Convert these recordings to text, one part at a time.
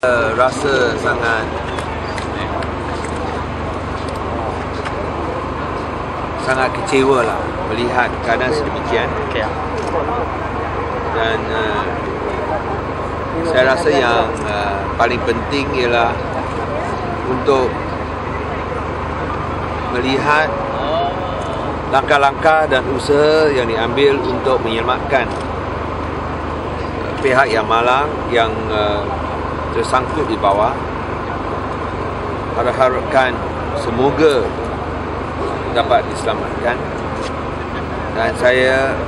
Rasa sangat kecewa lah melihat keadaan sedemikian. Dan saya rasa yang paling penting ialah untuk melihat langkah-langkah dan usaha yang diambil untuk menyelamatkan pihak yang malang yang tersangkut di bawah. Harapkan semoga dapat diselamatkan, dan saya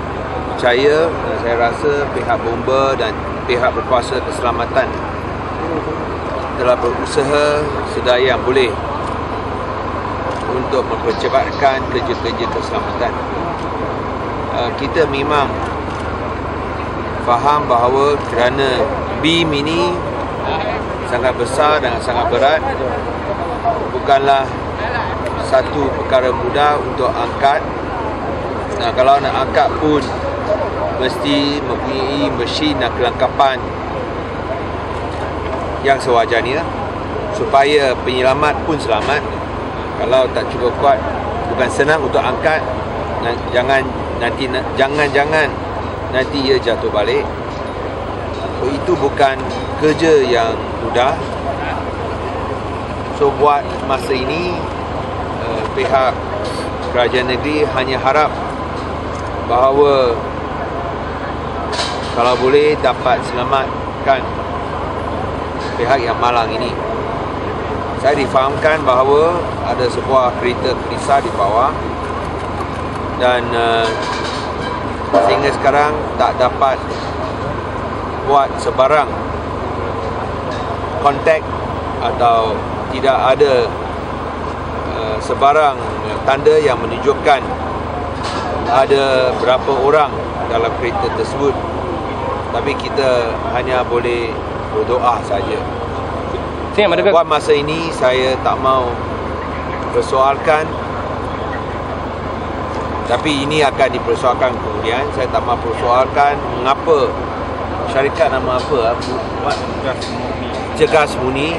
percaya dan saya rasa pihak bomba dan pihak berkuasa keselamatan telah berusaha sedaya yang boleh untuk mempercepatkan kerja-kerja keselamatan. Kita memang faham bahawa kerana BIM ini sangat besar dan sangat berat, bukanlah satu perkara mudah untuk angkat. Kalau nak angkat pun mesti mempunyai mesin dan kelengkapan yang sewajarnya supaya penyelamat pun selamat. Kalau tak cukup kuat, bukan senang untuk angkat. Jangan nanti ia jatuh balik. Itu bukan kerja yang mudah. So buat masa ini pihak kerajaan negeri hanya harap bahawa kalau boleh dapat selamatkan pihak yang malang ini. Saya difahamkan bahawa ada sebuah kereta kisar di bawah, dan sehingga sekarang tak dapat buat sebarang kontak atau tidak ada sebarang tanda yang menunjukkan ada berapa orang dalam kereta tersebut. Tapi kita hanya boleh berdoa saja. Buat masa ini saya tak mau persoalkan, tapi ini akan dipersoalkan kemudian. Saya tak mahu persoalkan mengapa syarikat nama apa? Cergas Murni.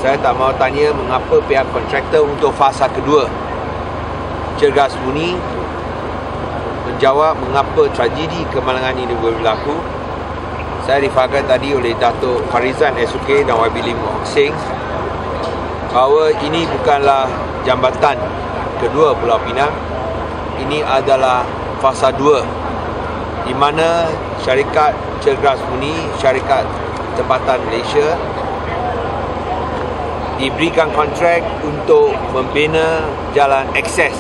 Saya tak mahu tanya mengapa pihak kontraktor untuk fasa kedua Cergas Murni menjawab mengapa tragedi kemalangan ini berlaku. Saya difahamkan tadi oleh Datuk Farizan SUK dan YB Lim Wong Seng bahawa ini bukanlah jambatan kedua Pulau Pinang. Ini adalah fasa 2 di mana syarikat Cergas Murni, syarikat tempatan Malaysia, diberikan kontrak untuk membina jalan akses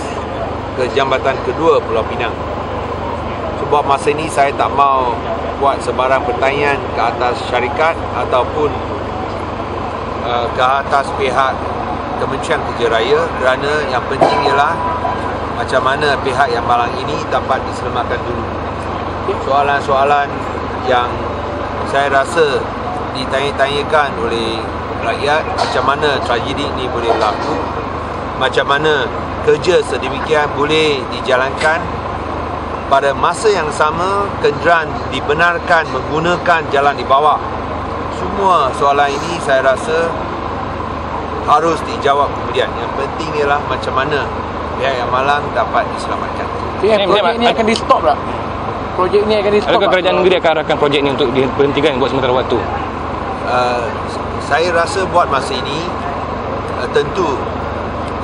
ke jambatan kedua Pulau Pinang. Sebab masa ini saya tak mau buat sebarang pertanyaan ke atas syarikat ataupun ke atas pihak Kementerian Kerja Raya, kerana yang penting ialah macam mana pihak yang malang ini dapat diselamatkan dulu. Soalan-soalan yang saya rasa ditanya-tanyakan oleh rakyat, macam mana tragedi ini boleh berlaku, macam mana kerja sedemikian boleh dijalankan, pada masa yang sama kenderaan dibenarkan menggunakan jalan di bawah. Semua soalan ini saya rasa harus dijawab kemudian. Yang penting ialah macam mana pihak yang malang dapat diselamatkan. Projek ini akan di-stop tak? Projek ini akan di-stop. Adakah kerajaan negeri akan arahkan projek ini untuk diberhentikan buat sementara waktu? Saya rasa buat masa ini tentu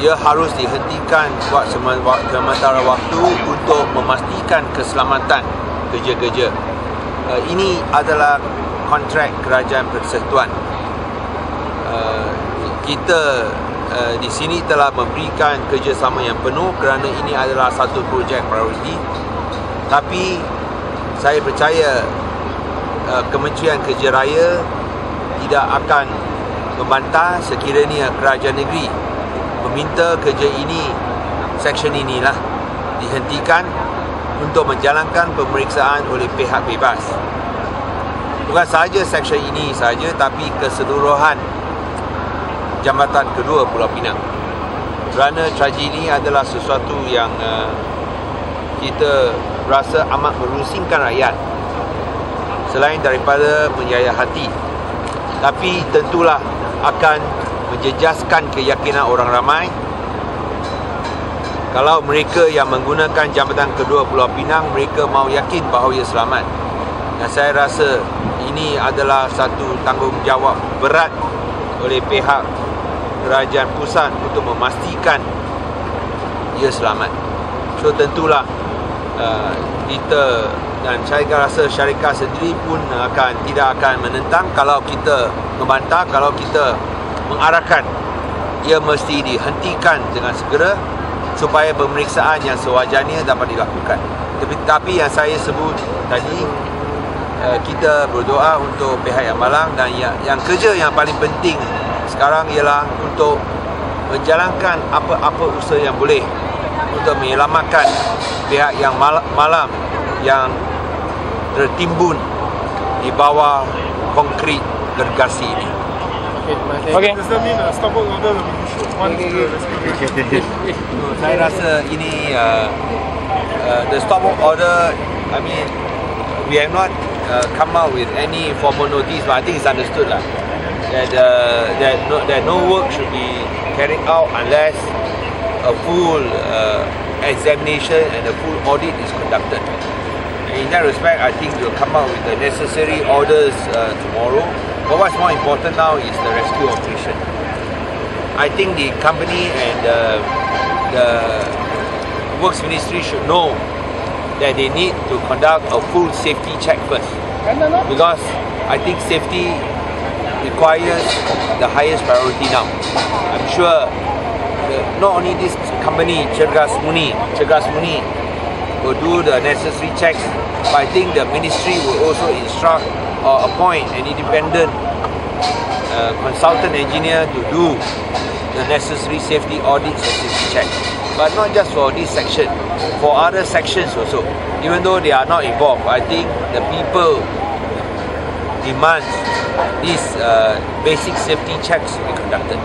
ia harus dihentikan buat sementara waktu untuk memastikan keselamatan kerja-kerja. Ini adalah kontrak kerajaan persekutuan. Kita di sini telah memberikan kerjasama yang penuh kerana ini adalah satu projek prioriti. Tapi saya percaya Kementerian Kerja Raya tidak akan membantah sekiranya kerajaan negeri meminta kerja ini, seksyen inilah dihentikan untuk menjalankan pemeriksaan oleh pihak bebas. Bukan sahaja seksyen ini sahaja, tapi keseluruhan jambatan kedua Pulau Pinang. Kerana tragedi ini adalah sesuatu yang kita rasa amat merusingkan rakyat. Selain daripada menyayat hati Tapi tentulah akan menjejaskan keyakinan orang ramai kalau mereka yang menggunakan jambatan kedua Pulau Pinang, mereka mau yakin bahawa ia selamat. Dan saya rasa ini adalah satu tanggungjawab berat oleh pihak kerajaan pusat untuk memastikan ia selamat. So tentulah kita dan saya rasa syarikat sendiri pun tidak akan menentang kalau kita membantah, kalau kita mengarahkan ia mesti dihentikan dengan segera supaya pemeriksaan yang sewajarnya dapat dilakukan. Tapi yang saya sebut tadi, kita berdoa untuk pihak yang malang, dan yang kerja yang paling penting sekarang ialah untuk menjalankan apa-apa usaha yang boleh untuk menyelamatkan pihak yang malam yang tertimbun di bawah konkrit gergasi ini. Okey. Does that mean stop work order will be issued once the rescue? Saya rasa ini the stop work order, I mean, we have not come out with any formal notice, but I think it's understood lah that no work should be carried out unless a full examination and a full audit is conducted. In that respect, I think we'll come out with the necessary orders tomorrow. But what's more important now is the rescue operation. I think the company and the Works Ministry should know that they need to conduct a full safety check first. Because I think safety requires the highest priority now. I'm sure not only this company, Cergas Muni will do the necessary checks, but I think the ministry will also instruct or appoint an independent consultant engineer to do the necessary safety audits and safety checks. But not just for this section, for other sections also. Even though they are not involved, I think the people demand these basic safety checks to be conducted.